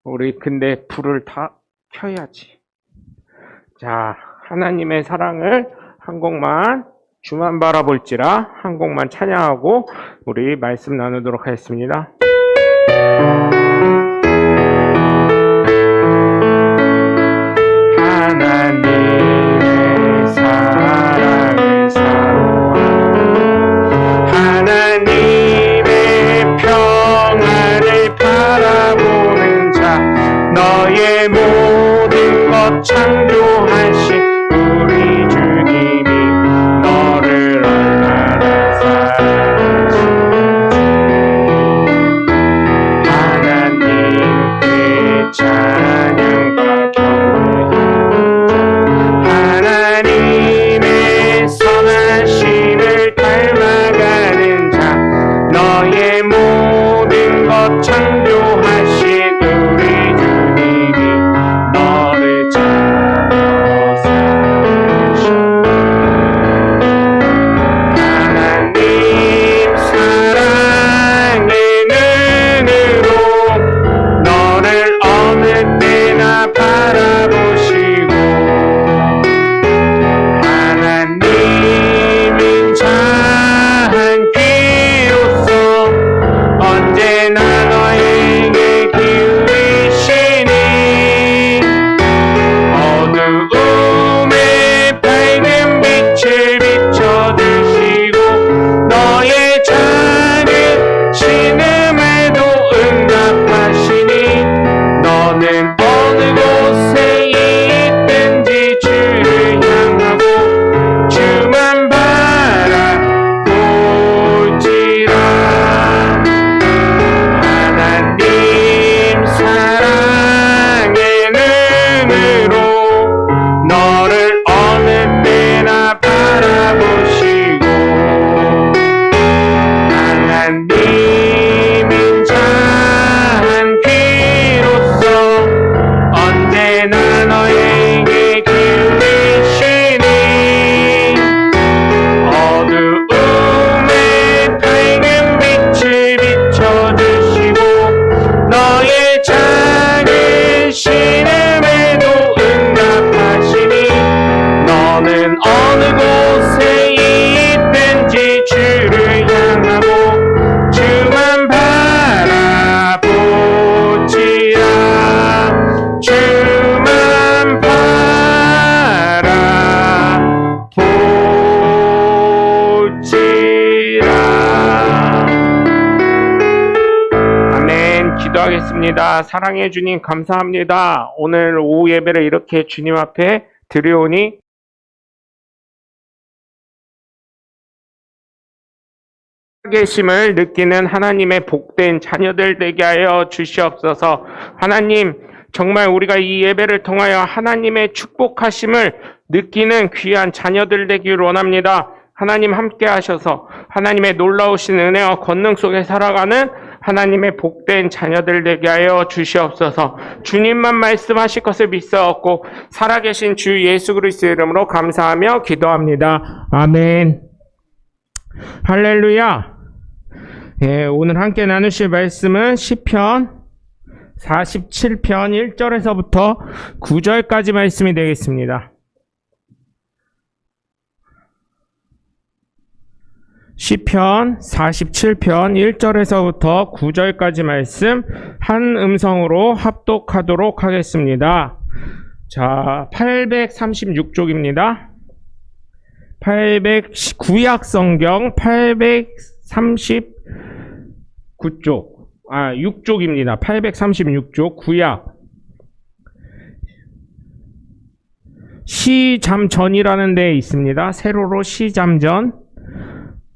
우리 근데 불을 다 켜야지. 자, 하나님의 사랑을 한 곡만, 주만 바라볼지라 한 곡만 찬양하고 우리 말씀 나누도록 하겠습니다. 하나님의 사랑을 사모하고 하나님의 평안을 바라보는 자, 너의 모든 것 창조하신 우리 주님이 너를 얼마나 사랑하시는지 하나님께 찬양과 경배하는 자, 하나님의 선하심을 닮아가는 자, 너의 모든 것 창조하신 우리 주님이 너를 찾아 사랑하신다. 하나님 사랑의 눈으로 너를 어느 때나 바라보시고 하나님은 자한 귀로서 언제나 너에게 기울이시니 어두움에 밝은 빛을 비춰주시고 너의 작은 신음에도 응답하시니 너는 어느 곳에 있든지 주를 향하고 주만 바라볼지라. 하나님 사랑의 눈으로 너를 어느 때나 바라보시고 하나님은 자한 귀로서 언제나 너에게 기울이시니 어두움에 밝은 빛을 비춰주시고 너의 작은 신음에도 응답하시니 너는 어느 곳에 있든지 주를 향하고 주만 바라보지라. 주만 바라보지라. 아멘. 기도하겠습니다. 사랑해 주님 감사합니다. 오늘 오후 예배를 이렇게 주님 앞에 드려오니 계심을 느끼는 하나님의 복된 자녀들 되게 하여 주시옵소서. 하나님, 정말 우리가 이 예배를 통하여 하나님의 축복하심을 느끼는 귀한 자녀들 되기를 원합니다. 하나님 함께 하셔서 하나님의 놀라우신 은혜와 권능 속에 살아가는 하나님의 복된 자녀들 되게 하여 주시옵소서. 주님만 말씀하실 것을 믿사옵고 살아계신 주 예수 그리스도의 이름으로 감사하며 기도합니다. 아멘. 할렐루야. 예, 오늘 함께 나누실 말씀은 시편 47편 1절에서부터 9절까지 말씀이 되겠습니다. 시편 47편 1절에서부터 9절까지 말씀 한 음성으로 합독하도록 하겠습니다. 자, 836쪽입니다. 구약 성경 6쪽입니다. 836쪽 구약. 시잠전이라는 데 있습니다. 세로로 시잠전.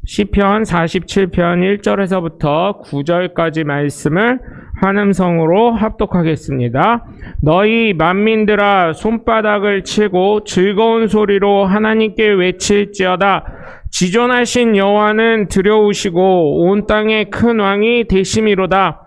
시편 47편 1절에서부터 9절까지 말씀을 한음성으로 합독하겠습니다. 너희 만민들아 손바닥을 치고 즐거운 소리로 하나님께 외칠지어다. 지존하신 여호와는 두려우시고 온 땅의 큰 왕이 되심이로다.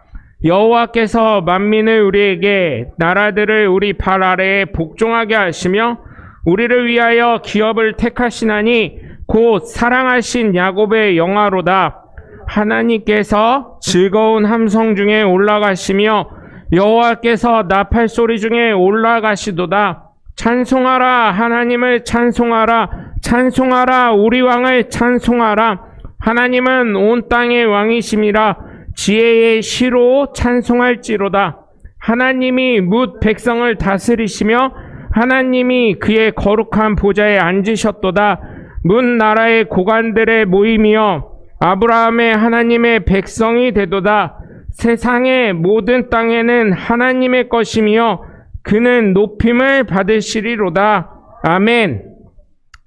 여호와께서 만민을 우리에게 나라들을 우리 발 아래에 복종하게 하시며 우리를 위하여 기업을 택하시나니 곧 사랑하신 야곱의 영화로다. 하나님께서 즐거운 함성 중에 올라가시며 여호와께서 나팔 소리 중에 올라가시도다. 찬송하라, 하나님을 찬송하라. 찬송하라, 우리 왕을 찬송하라. 하나님은 온 땅의 왕이심이라. 지혜의 시로 찬송할지로다. 하나님이 뭇 백성을 다스리시며 하나님이 그의 거룩한 보좌에 앉으셨도다. 문 나라의 고관들의 모임이여 아브라함의 하나님의 백성이 되도다. 세상의 모든 땅에는 하나님의 것이며 그는 높임을 받으시리로다. 아멘.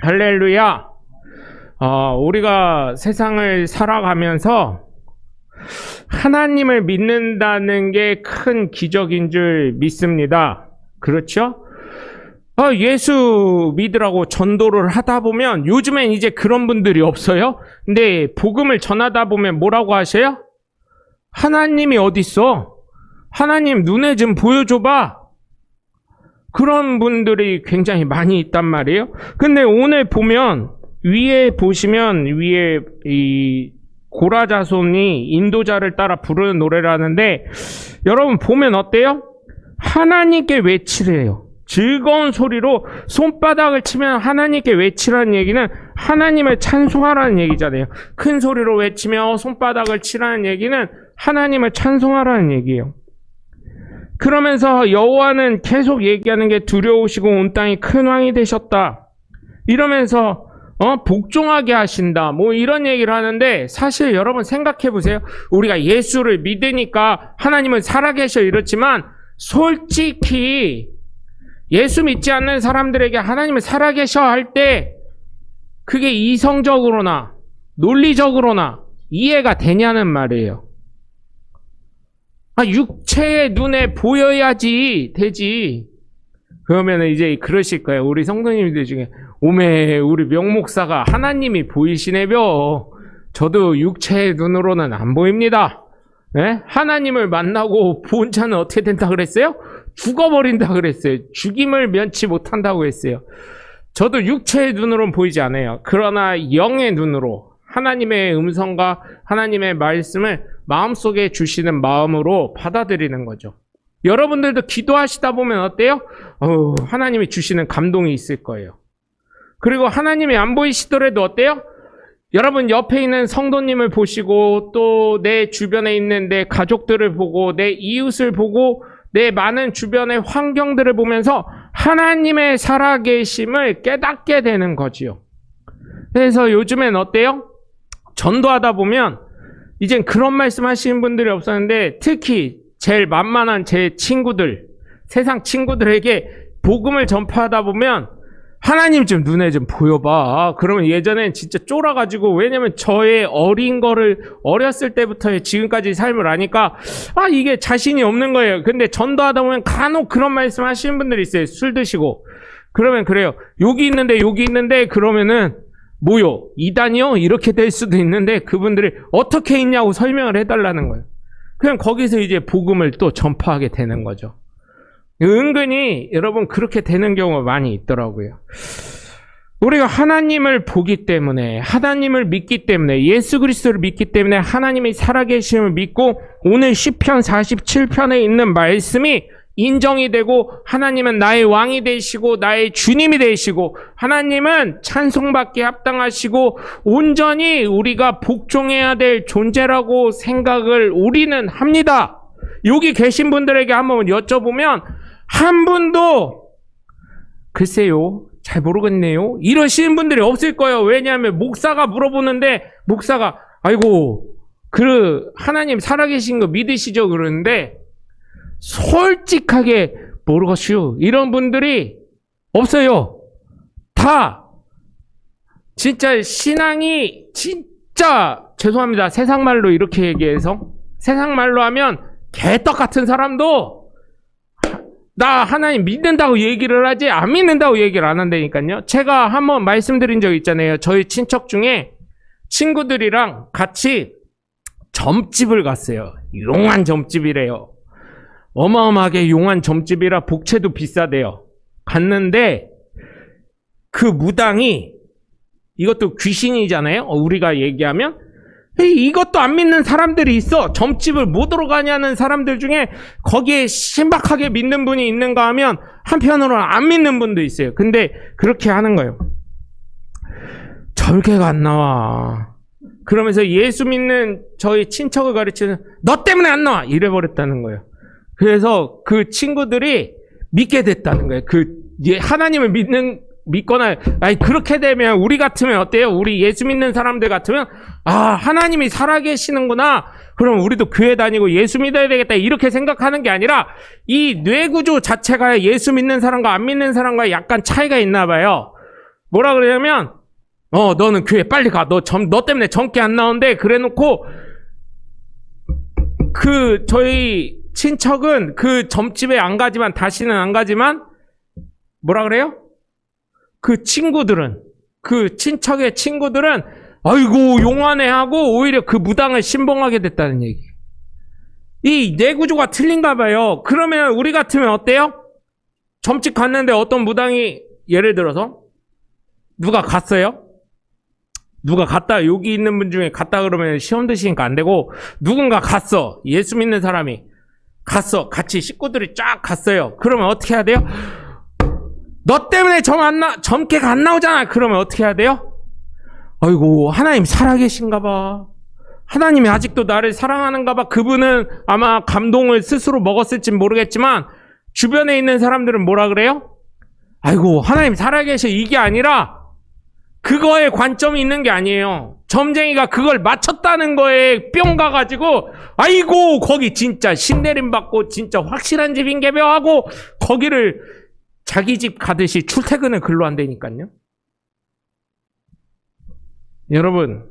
할렐루야. 우리가 세상을 살아가면서 하나님을 믿는다는 게 큰 기적인 줄 믿습니다. 그렇죠? 예수 믿으라고 전도를 하다 보면 요즘엔 이제 그런 분들이 없어요. 근데 복음을 전하다 보면 뭐라고 하셔요? 하나님이 어딨어? 하나님 눈에 좀 보여줘봐. 그런 분들이 굉장히 많이 있단 말이에요. 근데 오늘 보면 위에 이 고라자손이 인도자를 따라 부르는 노래라는데 여러분 보면 어때요? 하나님께 외치래요. 즐거운 소리로 손바닥을 치면 하나님께 외치라는 얘기는 하나님을 찬송하라는 얘기잖아요. 큰 소리로 외치며 손바닥을 치라는 얘기는 하나님을 찬송하라는 얘기예요. 그러면서 여호와는 계속 얘기하는 게 두려우시고 온 땅이 큰 왕이 되셨다. 이러면서 복종하게 하신다. 뭐 이런 얘기를 하는데 사실 여러분 생각해 보세요. 우리가 예수를 믿으니까 하나님은 살아계셔 이렇지만 솔직히 예수 믿지 않는 사람들에게 하나님을 살아계셔 할 때 그게 이성적으로나 논리적으로나 이해가 되냐는 말이에요. 육체의 눈에 보여야지 되지. 그러면 이제 그러실 거예요. 우리 성도님들 중에 오메 우리 명목사가 하나님이 보이시네벼. 저도 육체의 눈으로는 안 보입니다. 네? 하나님을 만나고 본 자는 어떻게 된다 그랬어요? 죽어버린다 그랬어요. 죽임을 면치 못한다고 했어요. 저도 육체의 눈으로는 보이지 않아요. 그러나 영의 눈으로 하나님의 음성과 하나님의 말씀을 마음속에 주시는 마음으로 받아들이는 거죠. 여러분들도 기도하시다 보면 어때요? 하나님이 주시는 감동이 있을 거예요. 그리고 하나님이 안 보이시더라도 어때요? 여러분 옆에 있는 성도님을 보시고 또 내 주변에 있는 내 가족들을 보고 내 이웃을 보고 내 많은 주변의 환경들을 보면서 하나님의 살아계심을 깨닫게 되는 거지요. 그래서 요즘엔 어때요? 전도하다 보면 이젠 그런 말씀 하시는 분들이 없었는데 특히 제일 만만한 제 친구들, 세상 친구들에게 복음을 전파하다 보면 하나님 좀 눈에 좀 보여봐. 그러면 예전엔 진짜 쫄아가지고 왜냐면 저의 어린 거를 어렸을 때부터 지금까지 삶을 아니까 이게 자신이 없는 거예요. 근데 전도하다 보면 간혹 그런 말씀 하시는 분들이 있어요. 술 드시고. 그러면 그래요. 여기 있는데 그러면은 뭐요? 이단이요? 이렇게 될 수도 있는데 그분들이 어떻게 있냐고 설명을 해달라는 거예요. 그냥 거기서 이제 복음을 또 전파하게 되는 거죠. 은근히 여러분 그렇게 되는 경우가 많이 있더라고요. 우리가 하나님을 보기 때문에 하나님을 믿기 때문에 예수 그리스도를 믿기 때문에 하나님이 살아계심을 믿고 오늘 시편 47편에 있는 말씀이 인정이 되고 하나님은 나의 왕이 되시고 나의 주님이 되시고 하나님은 찬송받기에 합당하시고 온전히 우리가 복종해야 될 존재라고 생각을 우리는 합니다. 여기 계신 분들에게 한번 여쭤보면 한 분도 글쎄요 잘 모르겠네요 이러시는 분들이 없을 거예요. 왜냐하면 목사가 물어보는데 목사가 아이고 하나님 살아계신 거 믿으시죠 그러는데 솔직하게 모르겠슈 이런 분들이 없어요. 다 진짜 신앙이 진짜 죄송합니다. 세상말로 이렇게 얘기해서 세상말로 하면 개떡 같은 사람도 나 하나님 믿는다고 얘기를 하지 안 믿는다고 얘기를 안 한다니까요. 제가 한번 말씀드린 적 있잖아요. 저희 친척 중에 친구들이랑 같이 점집을 갔어요. 용한 점집이래요. 어마어마하게 용한 점집이라 복채도 비싸대요. 갔는데 그 무당이 이것도 귀신이잖아요. 우리가 얘기하면 이것도 안 믿는 사람들이 있어. 점집을 못 들어가냐는 사람들 중에 거기에 신박하게 믿는 분이 있는가 하면 한편으로는 안 믿는 분도 있어요. 근데 그렇게 하는 거예요. 절개가 안 나와. 그러면서 예수 믿는 저희 친척을 가르치는 너 때문에 안 나와! 이래버렸다는 거예요. 그래서 그 친구들이 믿게 됐다는 거예요. 하나님을 믿거나, 아니, 그렇게 되면 우리 같으면 어때요? 우리 예수 믿는 사람들 같으면, 하나님이 살아계시는구나. 그럼 우리도 교회 다니고 예수 믿어야 되겠다. 이렇게 생각하는 게 아니라, 이 뇌구조 자체가 예수 믿는 사람과 안 믿는 사람과 약간 차이가 있나 봐요. 뭐라 그러냐면, 너는 교회 빨리 가. 너 때문에 점괘 안 나온대. 그래 놓고, 저희 친척은 그 점집에 안 가지만, 다시는 안 가지만, 뭐라 그래요? 그 친척의 친구들은, 아이고, 용하네 하고, 오히려 그 무당을 신봉하게 됐다는 얘기. 이 뇌구조가 틀린가 봐요. 그러면 우리 같으면 어때요? 점집 갔는데 어떤 무당이, 예를 들어서, 누가 갔어요? 누가 갔다, 여기 있는 분 중에 갔다 그러면 시험 드시니까 안 되고, 누군가 갔어. 예수 믿는 사람이. 갔어. 같이 식구들이 쫙 갔어요. 그러면 어떻게 해야 돼요? 너 때문에 점괘가 안 나오잖아. 그러면 어떻게 해야 돼요? 아이고, 하나님 살아계신가 봐. 하나님이 아직도 나를 사랑하는가 봐. 그분은 아마 감동을 스스로 먹었을진 모르겠지만, 주변에 있는 사람들은 뭐라 그래요? 아이고, 하나님 살아계셔. 이게 아니라, 그거에 관점이 있는 게 아니에요. 점쟁이가 그걸 맞췄다는 거에 뿅 가가지고, 아이고, 거기 진짜 신내림 받고 진짜 확실한 집인개벼 하고, 거기를 자기 집 가듯이 출퇴근을 글로 한다니까요. 여러분,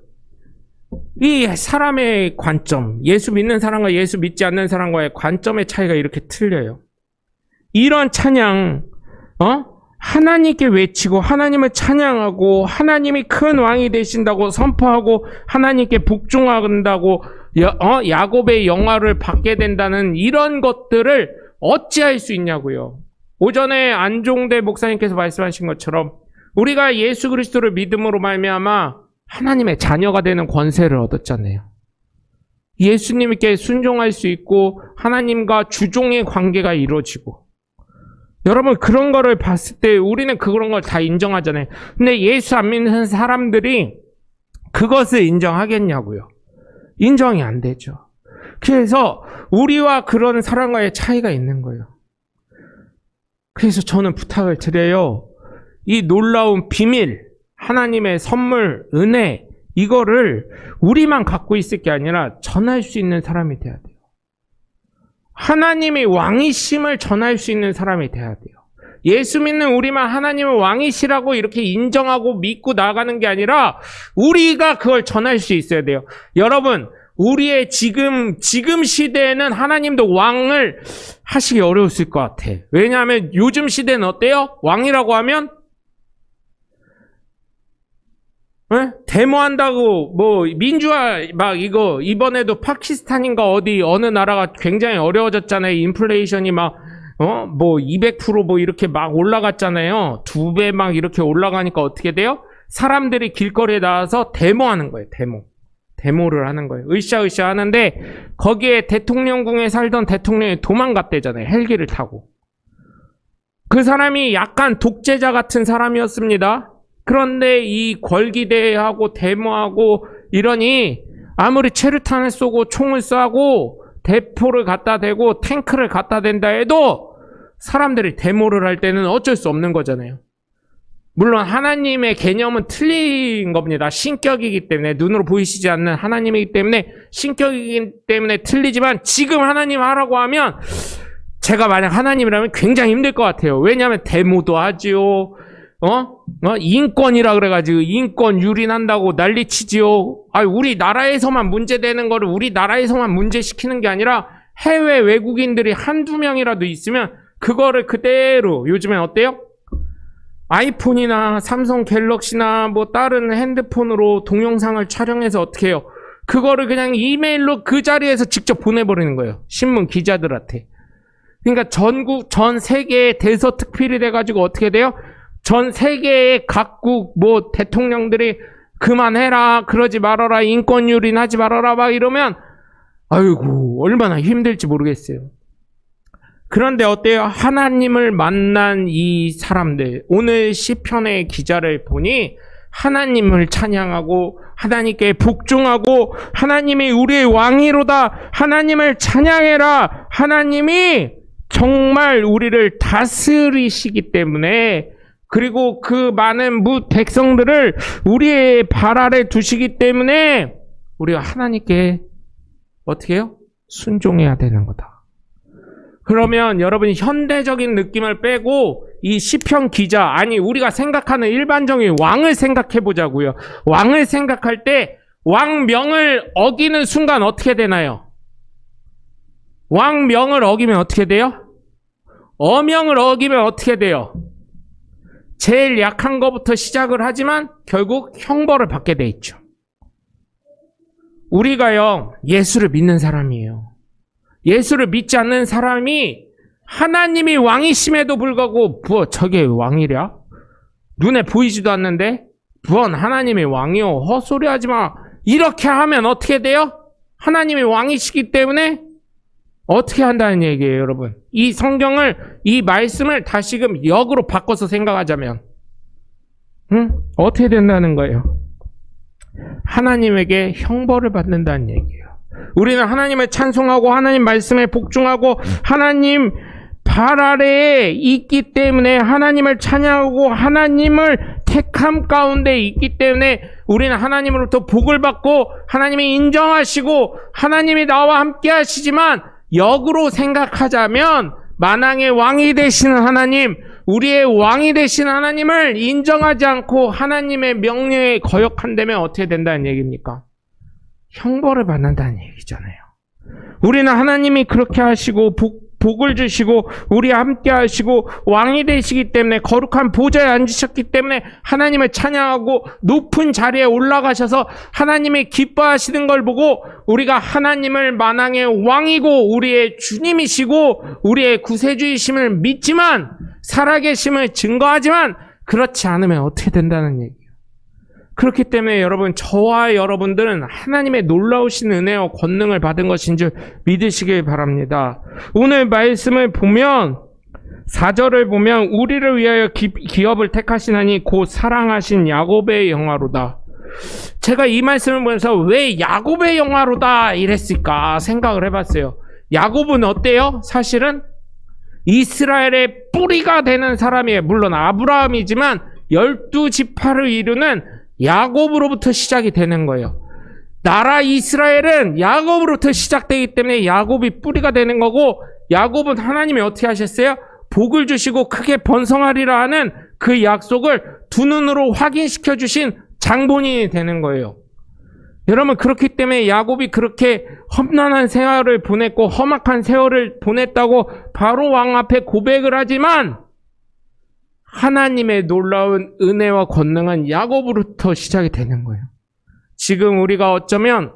이 사람의 관점, 예수 믿는 사람과 예수 믿지 않는 사람과의 관점의 차이가 이렇게 틀려요. 이런 찬양, 하나님께 외치고 하나님을 찬양하고 하나님이 큰 왕이 되신다고 선포하고 하나님께 복종한다고 야곱의 영화를 받게 된다는 이런 것들을 어찌할 수 있냐고요. 오전에 안종대 목사님께서 말씀하신 것처럼 우리가 예수 그리스도를 믿음으로 말미암아 하나님의 자녀가 되는 권세를 얻었잖아요. 예수님께 순종할 수 있고 하나님과 주종의 관계가 이루어지고, 여러분 그런 거를 봤을 때 우리는 그런 걸 다 인정하잖아요. 근데 예수 안 믿는 사람들이 그것을 인정하겠냐고요. 인정이 안 되죠. 그래서 우리와 그런 사람과의 차이가 있는 거예요. 그래서 저는 부탁을 드려요. 이 놀라운 비밀, 하나님의 선물, 은혜, 이거를 우리만 갖고 있을 게 아니라 전할 수 있는 사람이 돼야 돼요. 하나님이 왕이심을 전할 수 있는 사람이 돼야 돼요. 예수 믿는 우리만 하나님을 왕이시라고 이렇게 인정하고 믿고 나가는 게 아니라 우리가 그걸 전할 수 있어야 돼요. 여러분, 우리의 지금 시대에는 하나님도 왕을 하시기 어려웠을 것 같아. 왜냐하면 요즘 시대는 어때요? 왕이라고 하면 데모한다고 민주화 이거 이번에도 파키스탄인가 어느 나라가 굉장히 어려워졌잖아요. 인플레이션이 200% 이렇게 막 올라갔잖아요. 2배 이렇게 올라가니까 어떻게 돼요? 사람들이 길거리에 나와서 데모하는 거예요. 데모를 하는 거예요. 으쌰으쌰 하는데 거기에 대통령궁에 살던 대통령이 도망갔대잖아요. 헬기를 타고. 그 사람이 약간 독재자 같은 사람이었습니다. 그런데 이 걸기대하고 데모하고 이러니 아무리 체류탄을 쏘고 총을 쏴고 대포를 갖다 대고 탱크를 갖다 댄다 해도 사람들이 데모를 할 때는 어쩔 수 없는 거잖아요. 물론 하나님의 개념은 틀린 겁니다. 신격이기 때문에, 눈으로 보이시지 않는 하나님이기 때문에 신격이기 때문에 틀리지만 지금 하나님 하라고 하면 제가 만약 하나님이라면 굉장히 힘들 것 같아요. 왜냐하면 데모도 하지요. 인권이라 그래가지고 인권 유린한다고 난리치지요. 우리나라에서만 문제되는 거를 우리나라에서만 문제시키는 게 아니라 해외 외국인들이 한두 명이라도 있으면 그거를 그대로, 요즘엔 어때요? 아이폰이나 삼성 갤럭시나 다른 핸드폰으로 동영상을 촬영해서 어떻게 해요? 그거를 그냥 이메일로 그 자리에서 직접 보내버리는 거예요. 신문 기자들한테. 그러니까 전 세계에 대서특필이 돼가지고 어떻게 돼요? 전 세계의 각국 대통령들이 그만해라, 그러지 말아라, 인권 유린하지 말아라 막 이러면 아이고 얼마나 힘들지 모르겠어요. 그런데 어때요? 하나님을 만난 이 사람들, 오늘 시편의 기자를 보니 하나님을 찬양하고 하나님께 복종하고 하나님이 우리의 왕이로다, 하나님을 찬양해라, 하나님이 정말 우리를 다스리시기 때문에, 그리고 그 많은 백성들을 우리의 발 아래 두시기 때문에 우리가 하나님께 어떻게 해요? 순종해야 되는 거다. 그러면 여러분이 현대적인 느낌을 빼고 이 시편 기자, 아니 우리가 생각하는 일반적인 왕을 생각해 보자고요. 왕을 생각할 때 왕명을 어기는 순간 어떻게 되나요? 왕명을 어기면 어떻게 돼요? 어명을 어기면 어떻게 돼요? 제일 약한 것부터 시작을 하지만 결국 형벌을 받게 돼 있죠. 우리가요, 예수를 믿는 사람이에요. 예수를 믿지 않는 사람이 하나님이 왕이심에도 불구하고 저게 왕이랴? 눈에 보이지도 않는데 부언 하나님이 왕이요, 헛소리 하지 마, 이렇게 하면 어떻게 돼요? 하나님이 왕이시기 때문에 어떻게 한다는 얘기예요. 여러분, 이 성경을, 이 말씀을 다시금 역으로 바꿔서 생각하자면 어떻게 된다는 거예요? 하나님에게 형벌을 받는다는 얘기예요. 우리는 하나님을 찬송하고 하나님 말씀에 복종하고 하나님 발 아래에 있기 때문에, 하나님을 찬양하고 하나님을 택함 가운데 있기 때문에 우리는 하나님으로부터 복을 받고 하나님이 인정하시고 하나님이 나와 함께 하시지만, 역으로 생각하자면 만왕의 왕이 되시는 하나님, 우리의 왕이 되신 하나님을 인정하지 않고 하나님의 명령에 거역한다면 어떻게 된다는 얘기입니까? 형벌을 받는다는 얘기잖아요. 우리는 하나님이 그렇게 하시고 복을 주시고 우리와 함께 하시고 왕이 되시기 때문에, 거룩한 보좌에 앉으셨기 때문에 하나님을 찬양하고 높은 자리에 올라가셔서 하나님이 기뻐하시는 걸 보고 우리가 하나님을 만왕의 왕이고 우리의 주님이시고 우리의 구세주이심을 믿지만, 살아계심을 증거하지만, 그렇지 않으면 어떻게 된다는 얘기예요. 그렇기 때문에 여러분, 저와 여러분들은 하나님의 놀라우신 은혜와 권능을 받은 것인 줄 믿으시길 바랍니다. 오늘 말씀을 보면 4절을 보면 우리를 위하여 기업을 택하시나니 곧 사랑하신 야곱의 영화로다. 제가 이 말씀을 보면서 왜 야곱의 영화로다 이랬을까 생각을 해봤어요. 야곱은 어때요? 사실은 이스라엘의 뿌리가 되는 사람이에요. 물론 아브라함이지만 12지파를 이루는 야곱으로부터 시작이 되는 거예요. 나라 이스라엘은 야곱으로부터 시작되기 때문에 야곱이 뿌리가 되는 거고, 야곱은 하나님이 어떻게 하셨어요? 복을 주시고 크게 번성하리라 하는 그 약속을 두 눈으로 확인시켜 주신 장본인이 되는 거예요. 여러분, 그렇기 때문에 야곱이 그렇게 험난한 세월을 보냈고 험악한 세월을 보냈다고 바로 왕 앞에 고백을 하지만, 하나님의 놀라운 은혜와 권능은 야곱으로부터 시작이 되는 거예요. 지금 우리가 어쩌면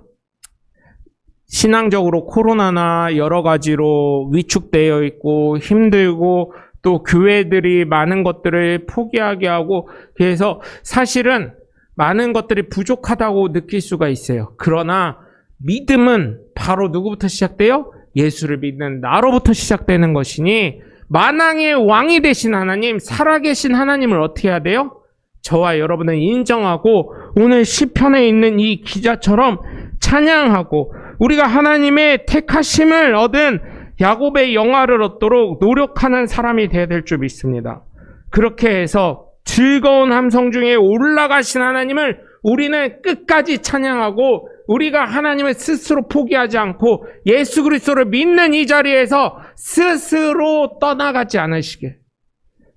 신앙적으로 코로나나 여러 가지로 위축되어 있고 힘들고 또 교회들이 많은 것들을 포기하게 하고, 그래서 사실은 많은 것들이 부족하다고 느낄 수가 있어요. 그러나 믿음은 바로 누구부터 시작돼요? 예수를 믿는 나로부터 시작되는 것이니, 만왕의 왕이 되신 하나님, 살아계신 하나님을 어떻게 해야 돼요? 저와 여러분은 인정하고 오늘 시편에 있는 이 기자처럼 찬양하고 우리가 하나님의 택하심을 얻은 야곱의 영화를 얻도록 노력하는 사람이 되어야 될 줄 믿습니다. 그렇게 해서 즐거운 함성 중에 올라가신 하나님을 우리는 끝까지 찬양하고, 우리가 하나님을 스스로 포기하지 않고 예수 그리스도를 믿는 이 자리에서 스스로 떠나가지 않으시게.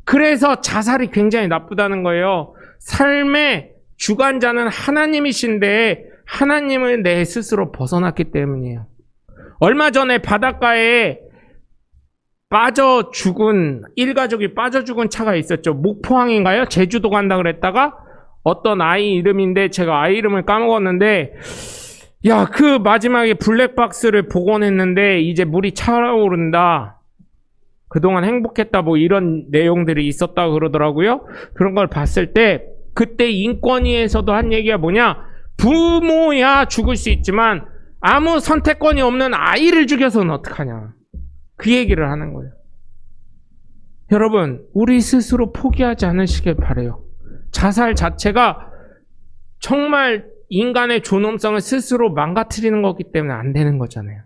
그래서 자살이 굉장히 나쁘다는 거예요. 삶의 주관자는 하나님이신데 하나님을 내 스스로 벗어났기 때문이에요. 얼마 전에 바닷가에 빠져 죽은, 일가족이 빠져 죽은 차가 있었죠. 목포항인가요? 제주도 간다 그랬다가 어떤 아이 이름인데 제가 아이 이름을 까먹었는데, 그 마지막에 블랙박스를 복원했는데 이제 물이 차오른다. 그동안 행복했다, 뭐 이런 내용들이 있었다고 그러더라고요. 그런 걸 봤을 때 그때 인권위에서도 한 얘기가 뭐냐? 부모야 죽을 수 있지만 아무 선택권이 없는 아이를 죽여서는 어떡하냐. 그 얘기를 하는 거예요. 여러분, 우리 스스로 포기하지 않으시길 바라요. 자살 자체가 정말 인간의 존엄성을 스스로 망가뜨리는 거기 때문에 안 되는 거잖아요.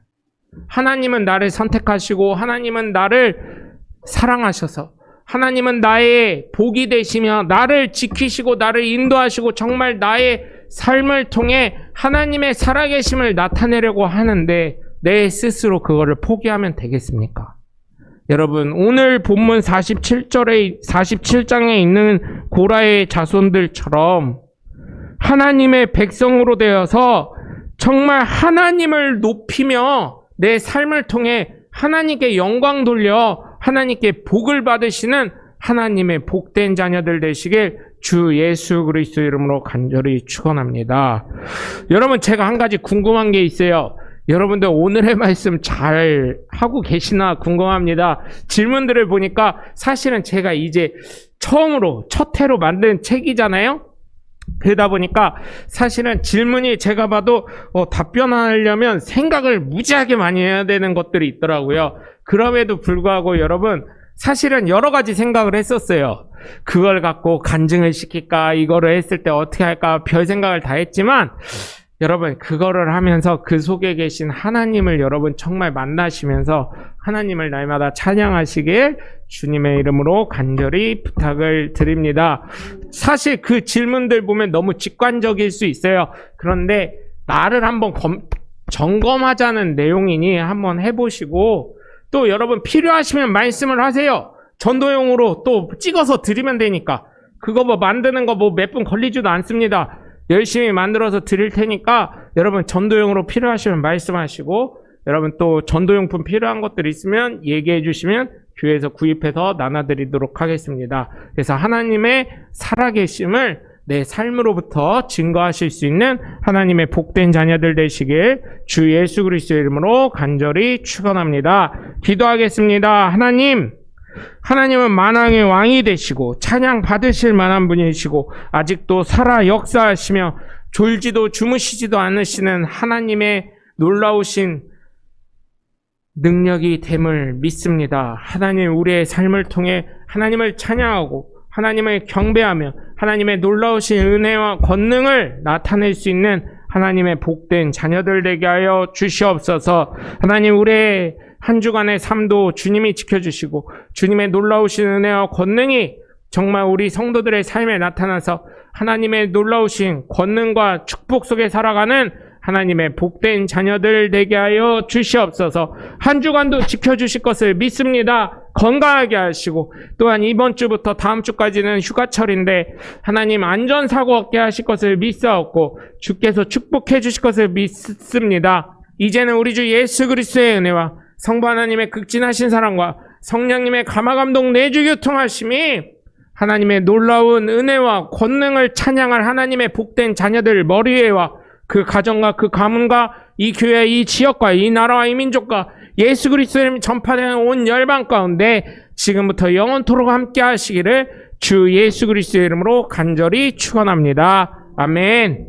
하나님은 나를 선택하시고 하나님은 나를 사랑하셔서 하나님은 나의 복이 되시며 나를 지키시고 나를 인도하시고 정말 나의 삶을 통해 하나님의 살아계심을 나타내려고 하는데 내 스스로 그거를 포기하면 되겠습니까? 여러분, 오늘 본문 47장에 있는 고라의 자손들처럼 하나님의 백성으로 되어서 정말 하나님을 높이며 내 삶을 통해 하나님께 영광 돌려 하나님께 복을 받으시는 하나님의 복된 자녀들 되시길 주 예수 그리스도 이름으로 간절히 축원합니다. 여러분, 제가 한 가지 궁금한 게 있어요. 여러분들 오늘의 말씀 잘 하고 계시나 궁금합니다. 질문들을 보니까 사실은 제가 이제 처음으로 첫 회로 만든 책이잖아요. 그러다 보니까 사실은 질문이 제가 봐도 답변하려면 생각을 무지하게 많이 해야 되는 것들이 있더라고요. 그럼에도 불구하고 여러분, 사실은 여러 가지 생각을 했었어요. 그걸 갖고 간증을 시킬까, 이거를 했을 때 어떻게 할까, 별 생각을 다 했지만 여러분, 그거를 하면서 그 속에 계신 하나님을 여러분 정말 만나시면서 하나님을 날마다 찬양하시길 주님의 이름으로 간절히 부탁을 드립니다. 사실 그 질문들 보면 너무 직관적일 수 있어요. 그런데 나를 한번 점검하자는 내용이니 한번 해보시고 또 여러분 필요하시면 말씀을 하세요. 전도용으로 또 찍어서 드리면 되니까. 그거 뭐 만드는 거 뭐 몇 분 걸리지도 않습니다. 열심히 만들어서 드릴 테니까 여러분 전도용으로 필요하시면 말씀하시고 여러분 또 전도용품 필요한 것들 있으면 얘기해 주시면 교회에서 구입해서 나눠드리도록 하겠습니다. 그래서 하나님의 살아계심을 내 삶으로부터 증거하실 수 있는 하나님의 복된 자녀들 되시길 주 예수 그리스도의 이름으로 간절히 축원합니다. 기도하겠습니다. 하나님은 만왕의 왕이 되시고 찬양 받으실 만한 분이시고 아직도 살아 역사하시며 졸지도 주무시지도 않으시는 하나님의 놀라우신 능력이 됨을 믿습니다. 하나님, 우리의 삶을 통해 하나님을 찬양하고 하나님을 경배하며 하나님의 놀라우신 은혜와 권능을 나타낼 수 있는 하나님의 복된 자녀들 되게 하여 주시옵소서. 하나님, 우리의 한 주간의 삶도 주님이 지켜주시고 주님의 놀라우신 은혜와 권능이 정말 우리 성도들의 삶에 나타나서 하나님의 놀라우신 권능과 축복 속에 살아가는 하나님의 복된 자녀들 되게 하여 주시옵소서. 한 주간도 지켜주실 것을 믿습니다. 건강하게 하시고 또한 이번 주부터 다음 주까지는 휴가철인데 하나님 안전사고 없게 하실 것을 믿사옵고 주께서 축복해 주실 것을 믿습니다. 이제는 우리 주 예수 그리스도의 은혜와 성부 하나님의 극진하신 사랑과 성령님의 감화감동 내주 교통하심이 하나님의 놀라운 은혜와 권능을 찬양할 하나님의 복된 자녀들 머리에와 그 가정과 그 가문과 이 교회, 이 지역과 이 나라와 이 민족과 예수 그리스도의 이름이 전파되는 온 열방 가운데 지금부터 영원토록 함께 하시기를 주 예수 그리스도의 이름으로 간절히 축원합니다. 아멘.